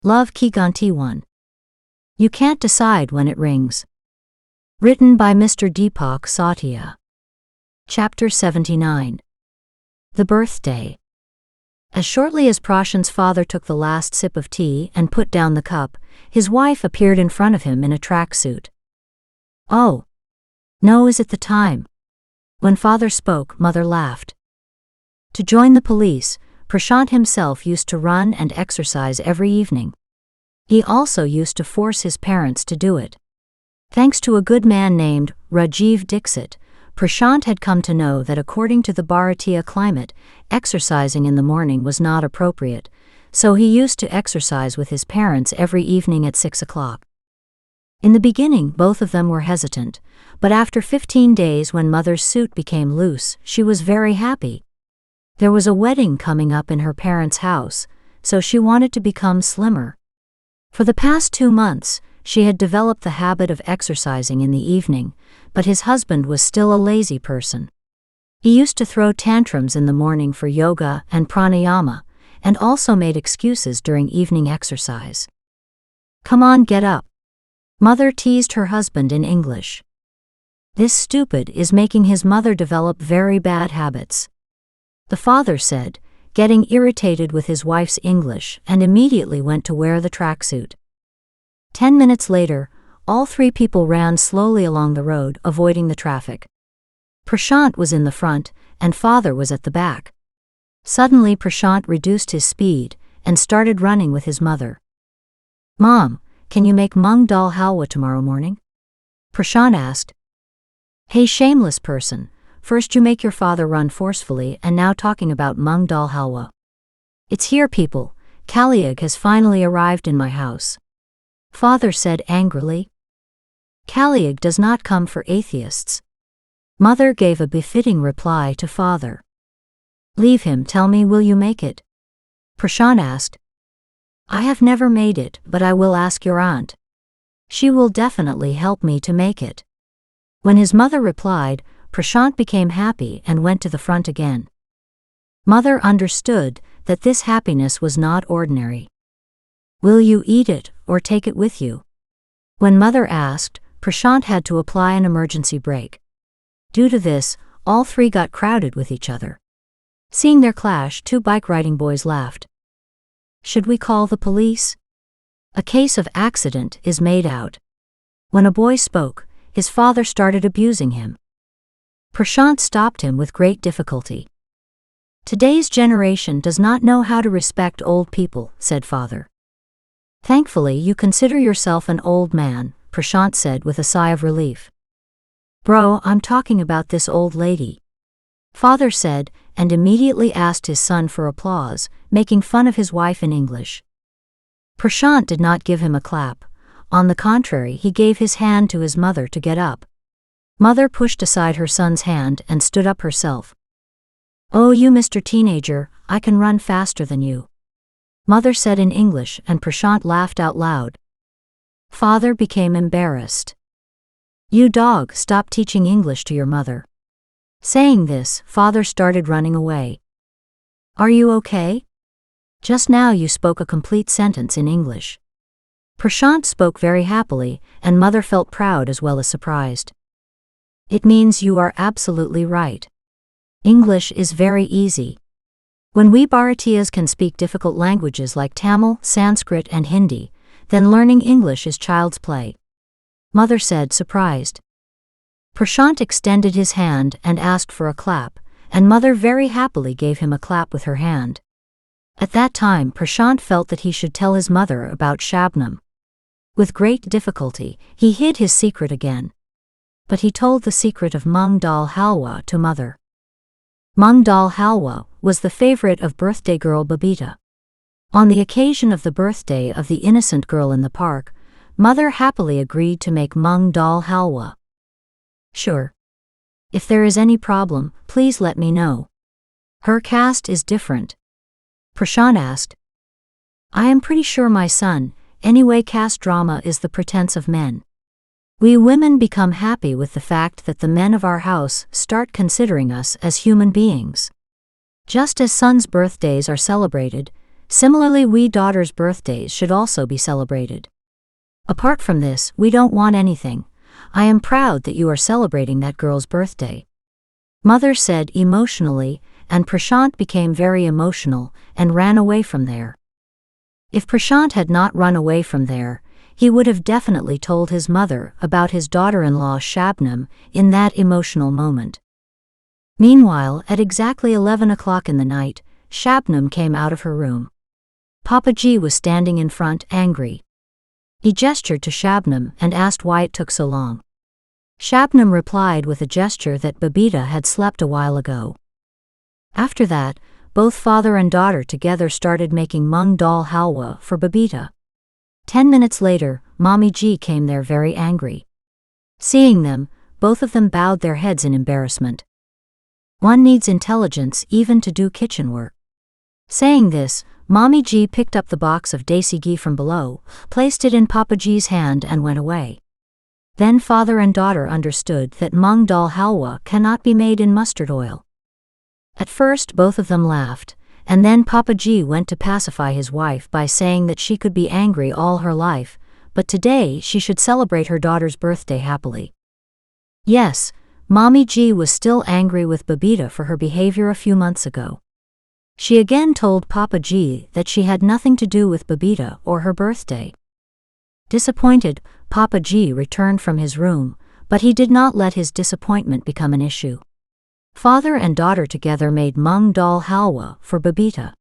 Love Ki Ghanti 1. You can't decide when it rings. Written by Mr. Deepak Satya. Chapter 79. The Birthday. As shortly as Prashant's father took the last sip of tea and put down the cup, his wife appeared in front of him in a tracksuit. "Oh. No, is it the time?" When father spoke, mother laughed. To join the police, Prashant himself used to run and exercise every evening. He also used to force his parents to do it. Thanks to a good man named Rajiv Dixit, Prashant had come to know that according to the Bharatiya climate, exercising in the morning was not appropriate, so he used to exercise with his parents every evening at 6 o'clock. In the beginning, both of them were hesitant, but after 15 days when mother's suit became loose, she was very happy. There was a wedding coming up in her parents' house, so she wanted to become slimmer. For the past 2 months, she had developed the habit of exercising in the evening, but his husband was still a lazy person. He used to throw tantrums in the morning for yoga and pranayama, and also made excuses during evening exercise. "Come on, get up." Mother teased her husband in English. This stupid is making his mother develop very bad habits. The father said, getting irritated with his wife's English, and immediately went to wear the tracksuit. 10 minutes later, all 3 people ran slowly along the road, avoiding the traffic. Prashant was in the front, and father was at the back. Suddenly Prashant reduced his speed, and started running with his mother. "Mom, can you make mung dal halwa tomorrow morning?" Prashant asked. "Hey, shameless person. First you make your father run forcefully and now talking about mung dal halwa. It's here, people. Kaliyug has finally arrived in my house," father said angrily. "Kaliyug does not come for atheists." Mother gave a befitting reply to father. "Leave him, tell me, will you make it?" Prashant asked. "I have never made it, but I will ask your aunt. She will definitely help me to make it." When his mother replied, Prashant became happy and went to the front again. Mother understood that this happiness was not ordinary. "Will you eat it or take it with you?" When mother asked, Prashant had to apply an emergency brake. Due to this, all 3 got crowded with each other. Seeing their clash, 2 bike-riding boys laughed. "Should we call the police?" A case of accident is made out. When a boy spoke, his father started abusing him. Prashant stopped him with great difficulty. "Today's generation does not know how to respect old people," said father. "Thankfully you consider yourself an old man," Prashant said with a sigh of relief. "Bro, I'm talking about this old lady," father said, and immediately asked his son for applause, making fun of his wife in English. Prashant did not give him a clap. On the contrary, he gave his hand to his mother to get up. Mother pushed aside her son's hand and stood up herself. "Oh, you Mr. Teenager, I can run faster than you," mother said in English, and Prashant laughed out loud. Father became embarrassed. "You dog, stop teaching English to your mother." Saying this, father started running away. "Are you okay? Just now you spoke a complete sentence in English." Prashant spoke very happily, and mother felt proud as well as surprised. "It means you are absolutely right. English is very easy. When we Bharatiyas can speak difficult languages like Tamil, Sanskrit and Hindi, then learning English is child's play," mother said, surprised. Prashant extended his hand and asked for a clap, and mother very happily gave him a clap with her hand. At that time Prashant felt that he should tell his mother about Shabnam. With great difficulty, he hid his secret again. But he told the secret of mung dal halwa to mother. Mung dal halwa was the favorite of birthday girl Babita. On the occasion of the birthday of the innocent girl in the park, mother happily agreed to make mung dal halwa. "Sure. If there is any problem, please let me know. Her caste is different," Prashant asked. "I am pretty sure my son, anyway caste drama is the pretense of men. We women become happy with the fact that the men of our house start considering us as human beings. Just as sons' birthdays are celebrated, Similarly, we daughters' birthdays should also be celebrated. Apart from this, we don't want anything. I am proud that you are celebrating that girl's birthday. Mother said emotionally, and Prashant became very emotional and ran away from there. If Prashant had not run away from there, he would have definitely told his mother about his daughter-in-law Shabnam in that emotional moment. Meanwhile, at exactly 11 o'clock in the night, Shabnam came out of her room. Papaji was standing in front, angry. He gestured to Shabnam and asked why it took so long. Shabnam replied with a gesture that Babita had slept a while ago. After that, both father and daughter together started making mung dal halwa for Babita. 10 minutes later, Mommy G came there very angry. Seeing them, both of them bowed their heads in embarrassment. One needs intelligence even to do kitchen work. Saying this, Mommy G picked up the box of desi ghee from below, placed it in Papa G's hand and went away. Then father and daughter understood that mung dal halwa cannot be made in mustard oil. At first both of them laughed, and then Papa G went to pacify his wife by saying that she could be angry all her life, but today she should celebrate her daughter's birthday happily. Yes, Mommy G was still angry with Babita for her behavior a few months ago. She again told Papa G that she had nothing to do with Babita or her birthday. Disappointed, Papa G returned from his room, but he did not let his disappointment become an issue. Father and daughter together made mung dal halwa for Babita.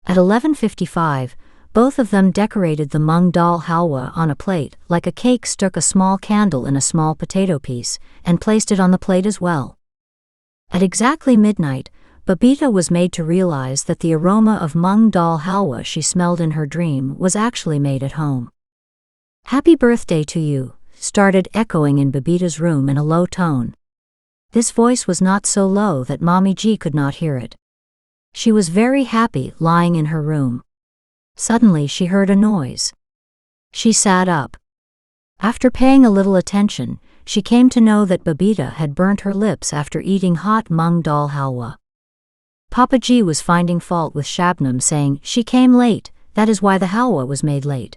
At 11:55, both of them decorated the mung dal halwa on a plate like a cake, stuck a small candle in a small potato piece, and placed it on the plate as well. At exactly midnight, Babita was made to realize that the aroma of mung dal halwa she smelled in her dream was actually made at home. "Happy birthday to you," started echoing in Babita's room in a low tone. This voice was not so low that Mommy G could not hear it. She was very happy lying in her room. Suddenly she heard a noise. She sat up. After paying a little attention, she came to know that Babita had burnt her lips after eating hot mung dal halwa. Papa G was finding fault with Shabnam, saying she came late, that is why the halwa was made late.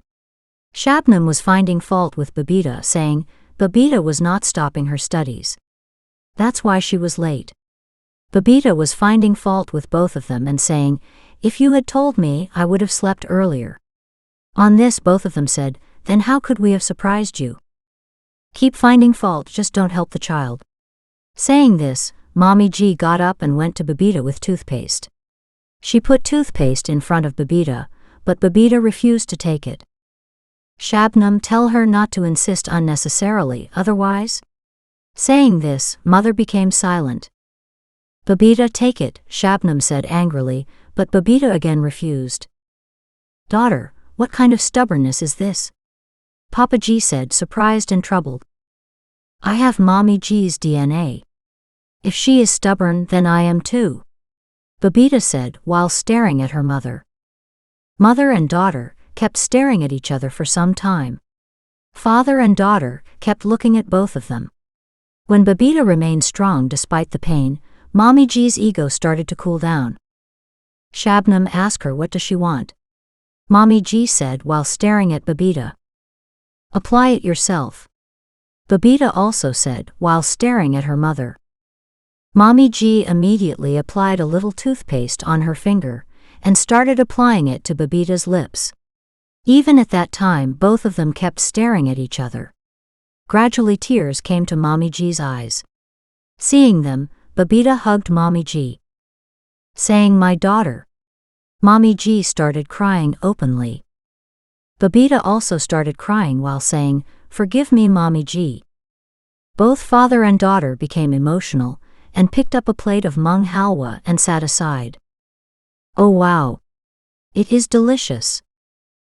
Shabnam was finding fault with Babita, saying Babita was not stopping her studies. That's why she was late. Babita was finding fault with both of them and saying, "If you had told me, I would have slept earlier." On this, both of them said, "Then how could we have surprised you? Keep finding fault, just don't help the child." Saying this, Mommy G got up and went to Babita with toothpaste. She put toothpaste in front of Babita, but Babita refused to take it. "Shabnam, tell her not to insist unnecessarily, otherwise." Saying this, mother became silent. "Babita, take it," Shabnam said angrily, but Babita again refused. "Daughter, what kind of stubbornness is this?" Papa G said, surprised and troubled. "I have Mommy G's DNA. If she is stubborn, then I am too," Babita said while staring at her mother. Mother and daughter kept staring at each other for some time. Father and daughter kept looking at both of them. When Babita remained strong despite the pain, Mommy G's ego started to cool down. Shabnam asked her what does she want. Mommy G said while staring at Babita. "Apply it yourself," Babita also said while staring at her mother. Mommy G immediately applied a little toothpaste on her finger and started applying it to Babita's lips. Even at that time, both of them kept staring at each other. Gradually tears came to Mommy G's eyes. Seeing them, Babita hugged Mommy G, saying, "My daughter." Mommy G started crying openly. Babita also started crying while saying, "Forgive me, Mommy G." Both father and daughter became emotional and picked up a plate of mung halwa and sat aside. "Oh wow! It is delicious,"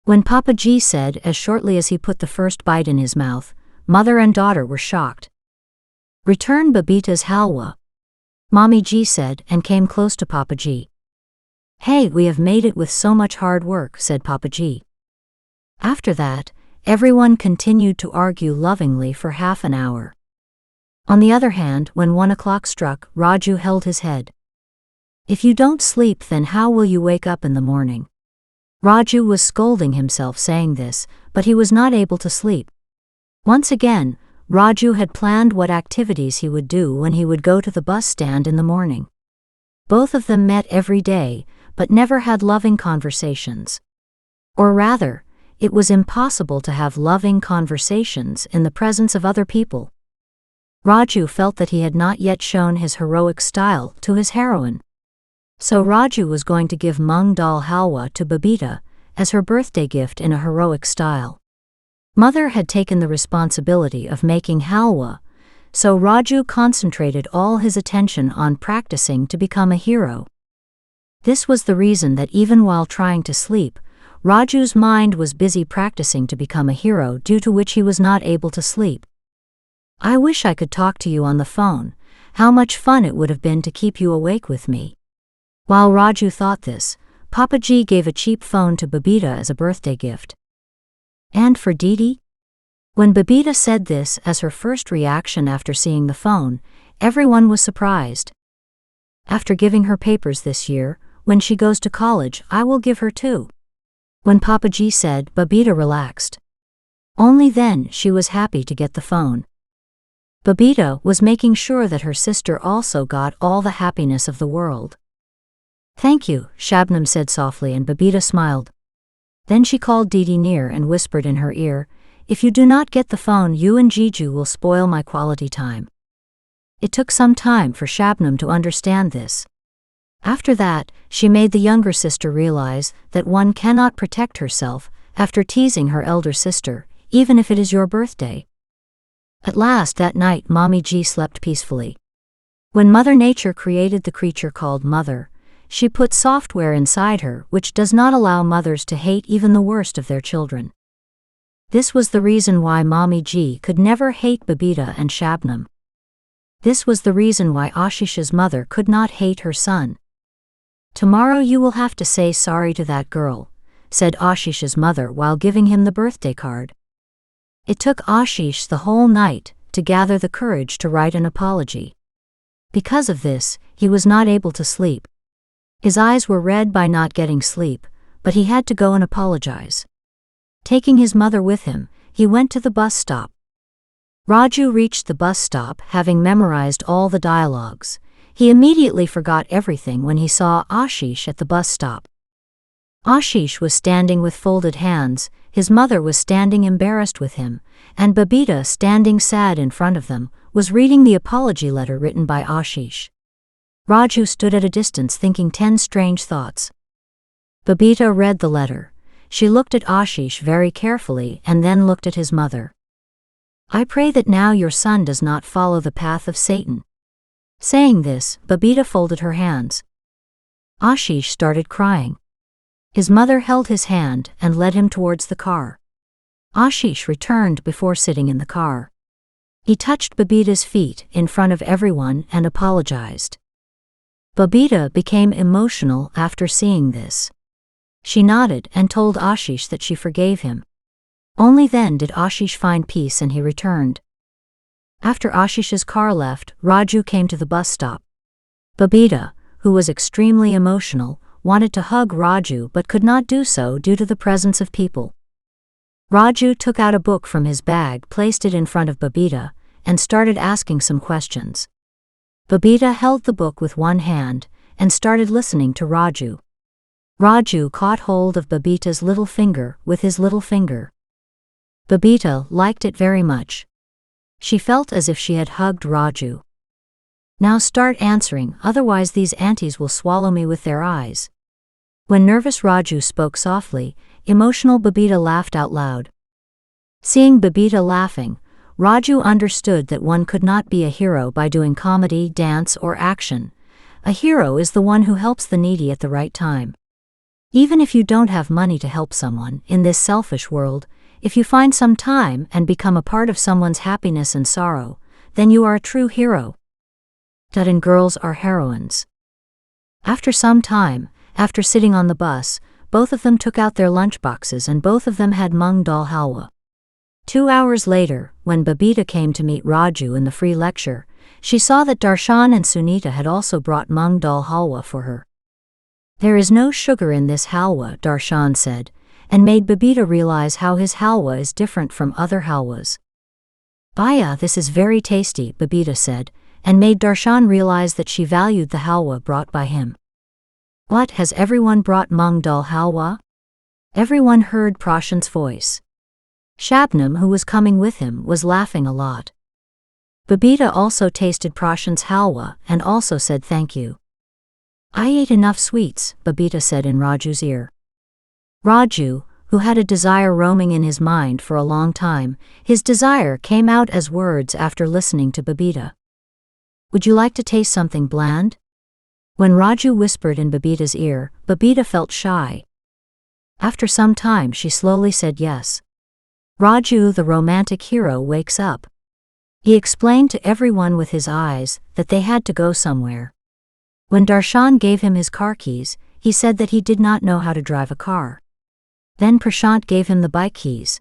when Papa G said as shortly as he put the first bite in his mouth. Mother and daughter were shocked. "Return Babita's halwa," Mommy G said and came close to Papa G. "Hey, we have made it with so much hard work," said Papa G. After that, everyone continued to argue lovingly for half an hour. On the other hand, when 1 o'clock struck, Raju held his head. "If you don't sleep, then how will you wake up in the morning?" Raju was scolding himself saying this, but he was not able to sleep. Once again, Raju had planned what activities he would do when he would go to the bus stand in the morning. Both of them met every day, but never had loving conversations. Or rather, it was impossible to have loving conversations in the presence of other people. Raju felt that he had not yet shown his heroic style to his heroine. So Raju was going to give mung dal halwa to Babita as her birthday gift in a heroic style. Mother had taken the responsibility of making halwa, so Raju concentrated all his attention on practicing to become a hero. This was the reason that even while trying to sleep, Raju's mind was busy practicing to become a hero, due to which he was not able to sleep. I wish I could talk to you on the phone. How much fun it would have been to keep you awake with me. While Raju thought this, Papaji gave a cheap phone to Babita as a birthday gift. And for Didi? When Babita said this as her first reaction after seeing the phone, everyone was surprised. After giving her papers this year, when she goes to college, I will give her too. When Papaji said, Babita relaxed. Only then she was happy to get the phone. Babita was making sure that her sister also got all the happiness of the world. Thank you, Shabnam said softly, and Babita smiled. Then she called Didi near and whispered in her ear, if you do not get the phone, you and Jiju will spoil my quality time. It took some time for Shabnam to understand this. After that, she made the younger sister realize that one cannot protect herself after teasing her elder sister, even if it is your birthday. At last that night Mommy G slept peacefully. When Mother Nature created the creature called Mother, she put software inside her which does not allow mothers to hate even the worst of their children. This was the reason why Mommy G could never hate Babita and Shabnam. This was the reason why Ashish's mother could not hate her son. Tomorrow you will have to say sorry to that girl, said Ashish's mother while giving him the birthday card. It took Ashish the whole night to gather the courage to write an apology. Because of this, he was not able to sleep. His eyes were red by not getting sleep, but he had to go and apologize. Taking his mother with him, he went to the bus stop. Raju reached the bus stop having memorized all the dialogues. He immediately forgot everything when he saw Ashish at the bus stop. Ashish was standing with folded hands, his mother was standing embarrassed with him, and Babita, standing sad in front of them, was reading the apology letter written by Ashish. Raju stood at a distance thinking 10 strange thoughts. Babita read the letter. She looked at Ashish very carefully and then looked at his mother. I pray that now your son does not follow the path of Satan. Saying this, Babita folded her hands. Ashish started crying. His mother held his hand and led him towards the car. Ashish returned before sitting in the car. He touched Babita's feet in front of everyone and apologized. Babita became emotional after seeing this. She nodded and told Ashish that she forgave him. Only then did Ashish find peace and he returned. After Ashish's car left, Raju came to the bus stop. Babita, who was extremely emotional, wanted to hug Raju but could not do so due to the presence of people. Raju took out a book from his bag, placed it in front of Babita, and started asking some questions. Babita held the book with one hand and started listening to Raju. Raju caught hold of Babita's little finger with his little finger. Babita liked it very much. She felt as if she had hugged Raju. Now start answering, otherwise these aunties will swallow me with their eyes. When nervous Raju spoke softly, emotional Babita laughed out loud. Seeing Babita laughing, Raju understood that one could not be a hero by doing comedy, dance, or action. A hero is the one who helps the needy at the right time. Even if you don't have money to help someone in this selfish world, if you find some time and become a part of someone's happiness and sorrow, then you are a true hero. And girls are heroines. After some time, after sitting on the bus, both of them took out their lunchboxes and both of them had mung dal halwa. 2 hours later, when Babita came to meet Raju in the free lecture, she saw that Darshan and Sunita had also brought mung dal halwa for her. There is no sugar in this halwa, Darshan said, and made Babita realize how his halwa is different from other halwas. Bhaiya, this is very tasty, Babita said, and made Darshan realize that she valued the halwa brought by him. What, has everyone brought mung dal halwa? Everyone heard Prashant's voice. Shabnam, who was coming with him, was laughing a lot. Babita also tasted Prashant's halwa and also said thank you. I ate enough sweets, Babita said in Raju's ear. Raju, who had a desire roaming in his mind for a long time, his desire came out as words after listening to Babita. Would you like to taste something bland? When Raju whispered in Babita's ear, Babita felt shy. After some time she slowly said yes. Raju, the romantic hero, wakes up. He explained to everyone with his eyes that they had to go somewhere. When Darshan gave him his car keys, he said that he did not know how to drive a car. Then Prashant gave him the bike keys.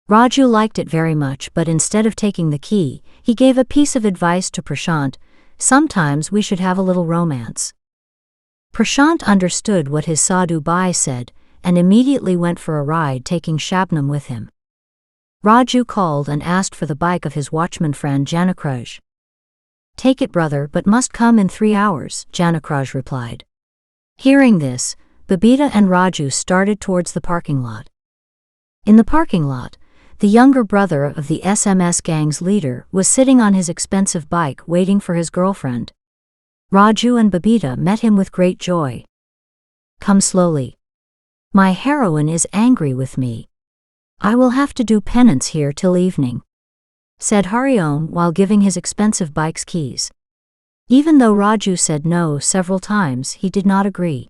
Raju liked it very much, but instead of taking the key, he gave a piece of advice to Prashant: sometimes we should have a little romance. Prashant understood what his sadhu Bai said, and immediately went for a ride, taking Shabnam with him. Raju called and asked for the bike of his watchman friend Janakraj. Take it, brother, but must come in 3 hours, Janakraj replied. Hearing this, Babita and Raju started towards the parking lot. In the parking lot, the younger brother of the SMS gang's leader was sitting on his expensive bike waiting for his girlfriend. Raju and Babita met him with great joy. Come slowly. My heroine is angry with me. I will have to do penance here till evening, said Hariom while giving his expensive bike's keys. Even though Raju said no several times, he did not agree.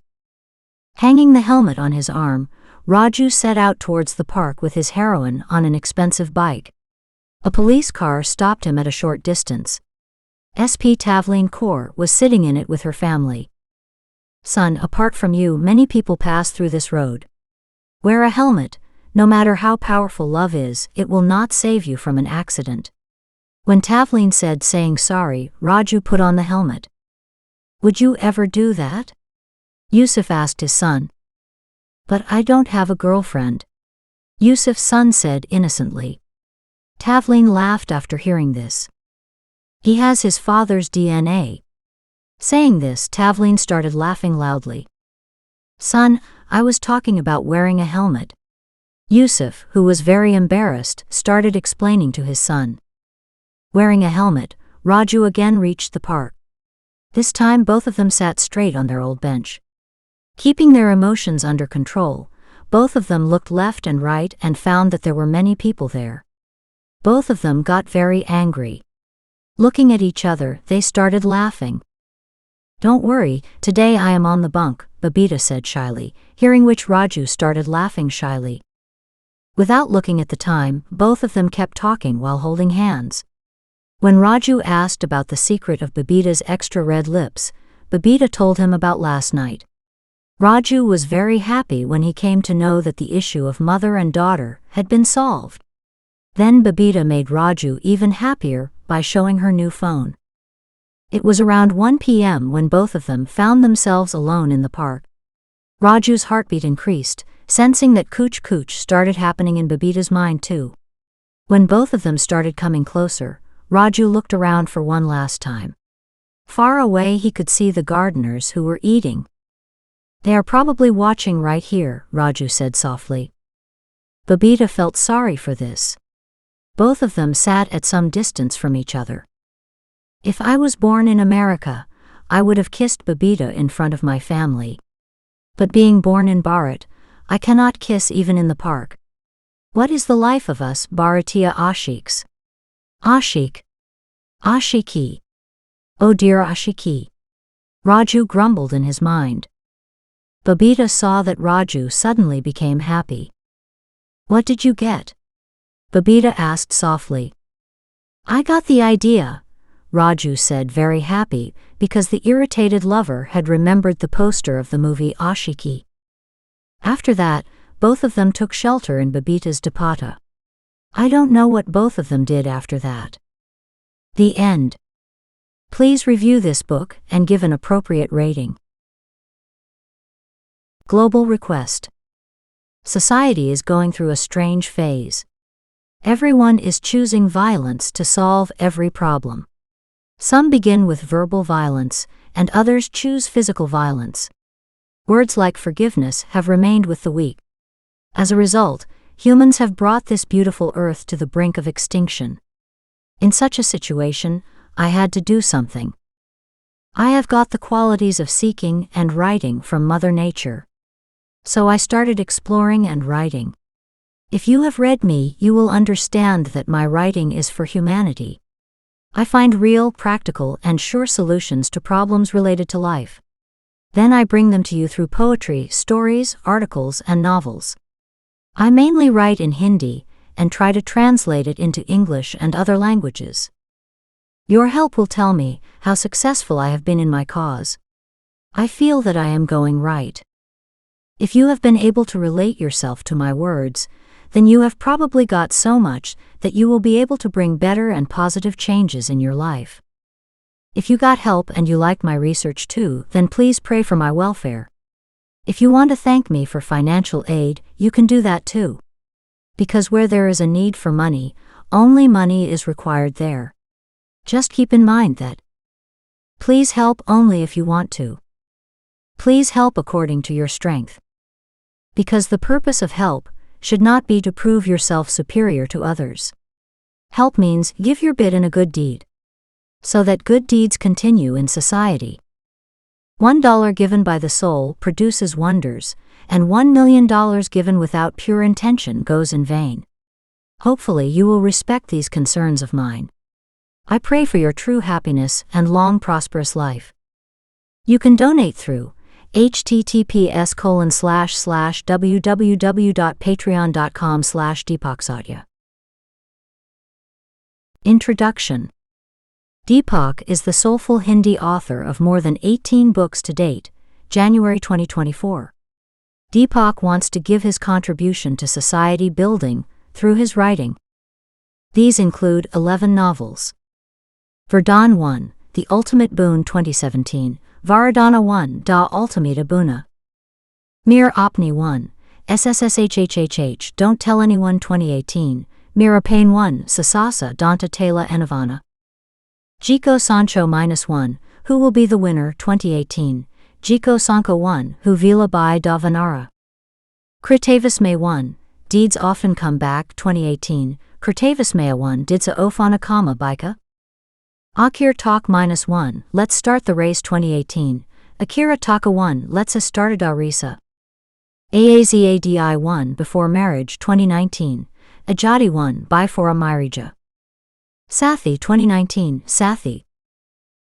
Hanging the helmet on his arm, Raju set out towards the park with his heroine on an expensive bike. A police car stopped him at a short distance. SP Tavleen Kaur was sitting in it with her family. Son, apart from you, many people pass through this road. Wear a helmet. No matter how powerful love is, it will not save you from an accident. When Tavleen said saying sorry, Raju put on the helmet. Would you ever do that? Yusuf asked his son. But I don't have a girlfriend, Yusuf's son said innocently. Tavleen laughed after hearing this. He has his father's DNA. Saying this, Tavleen started laughing loudly. Son, I was talking about wearing a helmet. Yusuf, who was very embarrassed, started explaining to his son. Wearing a helmet, Raju again reached the park. This time both of them sat straight on their old bench. Keeping their emotions under control, both of them looked left and right and found that there were many people there. Both of them got very angry. Looking at each other, they started laughing. Don't worry, today I am on the bunk, Babita said shyly, hearing which Raju started laughing shyly. Without looking at the time, both of them kept talking while holding hands. When Raju asked about the secret of Babita's extra red lips, Babita told him about last night. Raju was very happy when he came to know that the issue of mother and daughter had been solved. Then Babita made Raju even happier by showing her new phone. It was around 1 p.m. when both of them found themselves alone in the park. Raju's heartbeat increased, sensing that cooch started happening in Babita's mind too. When both of them started coming closer, Raju looked around for one last time. Far away he could see the gardeners who were eating. They are probably watching right here, Raju said softly. Babita felt sorry for this. Both of them sat at some distance from each other. If I was born in America, I would have kissed Babita in front of my family. But being born in Bharat, I cannot kiss even in the park. What is the life of us Bharatiya Ashiks? Ashik. Ashiki. Oh dear Ashiki. Raju grumbled in his mind. Babita saw that Raju suddenly became happy. What did you get? Babita asked softly. I got the idea, Raju said, very happy because the irritated lover had remembered the poster of the movie Ashiki. After that, both of them took shelter in Babita's dupatta. I don't know what both of them did after that. The end. Please review this book and give an appropriate rating. Global request. Society is going through a strange phase. Everyone is choosing violence to solve every problem. Some begin with verbal violence, and others choose physical violence. Words like forgiveness have remained with the weak. As a result, humans have brought this beautiful earth to the brink of extinction. In such a situation, I had to do something. I have got the qualities of seeking and writing from Mother Nature. So I started exploring and writing. If you have read me, you will understand that my writing is for humanity. I find real, practical, and sure solutions to problems related to life. Then I bring them to you through poetry, stories, articles, and novels. I mainly write in Hindi and try to translate it into English and other languages. Your help will tell me how successful I have been in my cause. I feel that I am going right. If you have been able to relate yourself to my words, then you have probably got so much that you will be able to bring better and positive changes in your life. If you got help and you liked my research too, then please pray for my welfare. If you want to thank me for financial aid, you can do that too. Because where there is a need for money, only money is required there. Just keep in mind that. Please help only if you want to. Please help according to your strength. Because the purpose of help should not be to prove yourself superior to others. Help means give your bit in a good deed, so that good deeds continue in society. $1 given by the soul produces wonders, and $1 million given without pure intention goes in vain. Hopefully you will respect these concerns of mine. I pray for your true happiness and long prosperous life. You can donate through https://www.patreon.com/deepaksatya. Introduction. Deepak is the soulful Hindi author of more than 18 books to date, January 2024. Deepak wants to give his contribution to society building through his writing. These include 11 novels. Vardhan 1, The Ultimate Boon 2017, Varadana 1, Da Ultimata Boona. Mir Apni 1, SSSHHHH, Don't Tell Anyone 2018, Mira Pain 1, Sasasa Danta Tela Enavana. Jiko Sancho -1, Who Will Be the Winner 2018, Jiko Sanko 1, Who Vila Bai Da Vanara. Kritavis May 1, Deeds Often Come Back 2018, Kritavis Maya 1, Didsa Ofana Kama Baika. Akir Tak -1, Let's Start the Race 2018, Akira Taka 1, Let's A Startada Risa. Aazadi 1, Before Marriage 2019, Ajadi 1, Bifora Myrija. Sathi 2019, Sathi.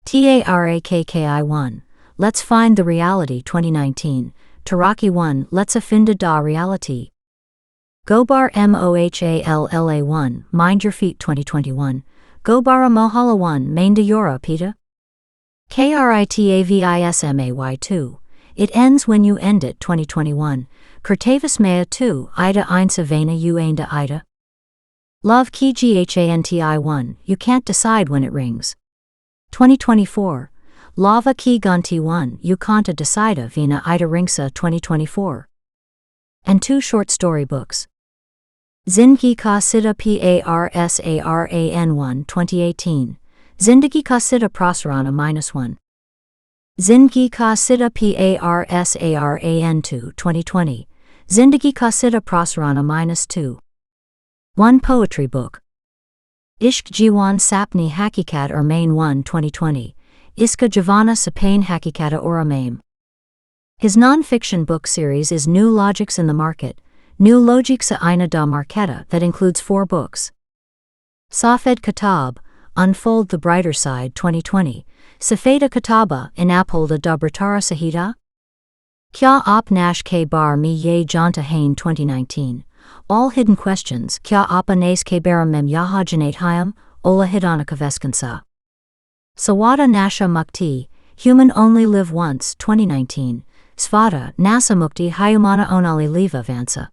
Tarakki 1, Let's Find the Reality 2019, Taraki 1, Let's Affinda Da Reality. Gobar Mohalla 1, Mind Your Feet 2021, Gobara Mohala 1, Mainda Yora Pita. Kritavismay 2, It Ends When You End It 2021, Kritavis Maya 2, Ida Einsa Vena U Ainda Ida. Love Ki Ghanti 1, You Can't Decide When It Rings. 2024, Love Ki Ghanti 1, You Can't Decide Vina Ida Ringsa 2024. And 2 short story books. Zindagi Ka Sida Parsaran 1, 2018, Zindagi Ka Sida Prasarana -1. Zindagi Ka Sida Parsaran 2, 2020, Zindagi Ka Sida Prasarana -2. 1 poetry book. Ishq Jiwan Sapni Hakikat Main 1, 2020, Iska Javana Sapain Hakikata Oramaim. His non-fiction book series is New Logics in the Market, New Logics Aina da Marketa, that includes 4 books. Safed Kitab, Unfold the Brighter Side 2020, Safeda Kitaba Inapolda da Bratara Sahida. Kya Aap Nash Ke Bar Mi Ye Janta Hain 2019, All Hidden Questions, Kya Apa Nays Ke Bara Mem Yaha Janate Hayam, Ola Hidanaka Veskansa. Sawada Nasha Mukti, Human Only Live Once 2019, Svata Nasa Mukti Hayumana Onali Leva Vansa.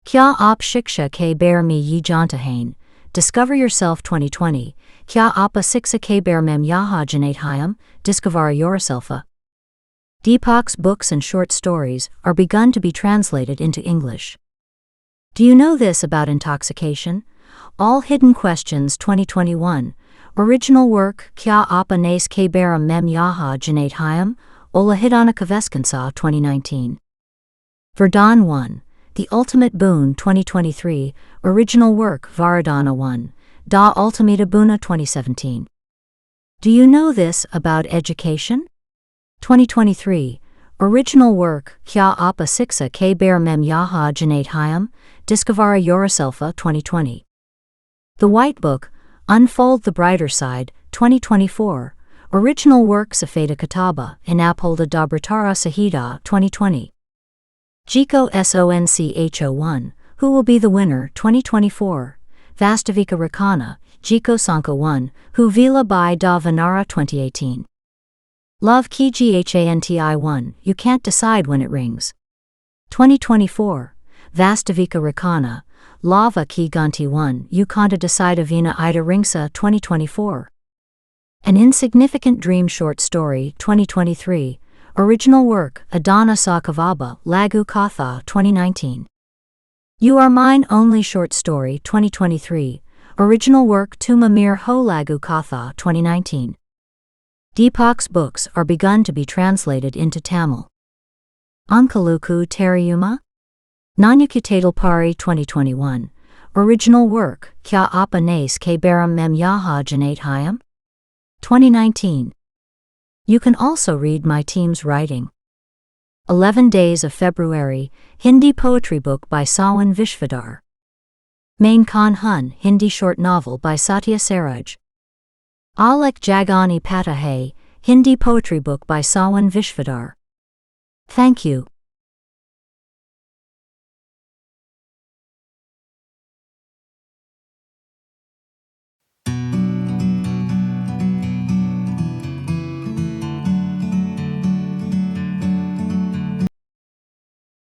Kya Aap Shiksha Ke Bar Mi Ye Janta Hain, Discover Yourself 2020, Kya Apa Siksa Ke Bar Mem Yaha Janate Hayam, Discover Yourselfa. Deepak's books and short stories are begun to be translated into English. Do you know this about intoxication? All Hidden Questions 2021. Original work Kya Apa Nace Kabaram Mem Yaha Janate Hayam, Ola Hidana Kaveskansa 2019. Verdun 1. The Ultimate Boon 2023. Original work Varadana 1. Da Ultimata Buna 2017. Do you know this about education? 2023. Original work Kya Apa Siksa Kabar Mem Yaha Janate Hayam, Discovara Yourselfa 2020. The White Book, Unfold the Brighter Side, 2024. Original work Safeda Kataba, Inapolda Dabratara Sahida 2020. Jiko Soncho1, Who Will Be the Winner 2024. Vastavika Rakana, Jiko Sanka 1, Who Vila Bai Da Vanara 2018. Love Ki Ghanti 1, You Can't Decide When It Rings. 2024. Vastavika Rakana, Lava Ki Ghanti 1, You Can't Decide Avina Ida Ringsa 2024. An Insignificant Dream Short Story 2023. Original work Adana Sakavaba, Lagu Katha 2019. You Are Mine Only Short Story 2023. Original work Tuma Mir Ho Lagu Katha 2019. Deepak's books are begun to be translated into Tamil. Ankaluku Teriyuma? Nanyakutadalpari 2021. Original work Kya Apa Nace Kabaram Mem Yaha Janate Hayam? 2019. You can also read my team's writing. 11 Days of February, Hindi poetry book by Sawan Vishvadar. Main Khan Hun, Hindi short novel by Satya Saraj. Alek Jagani Patahay, Hindi poetry book by Sawan Vishvadar. Thank you.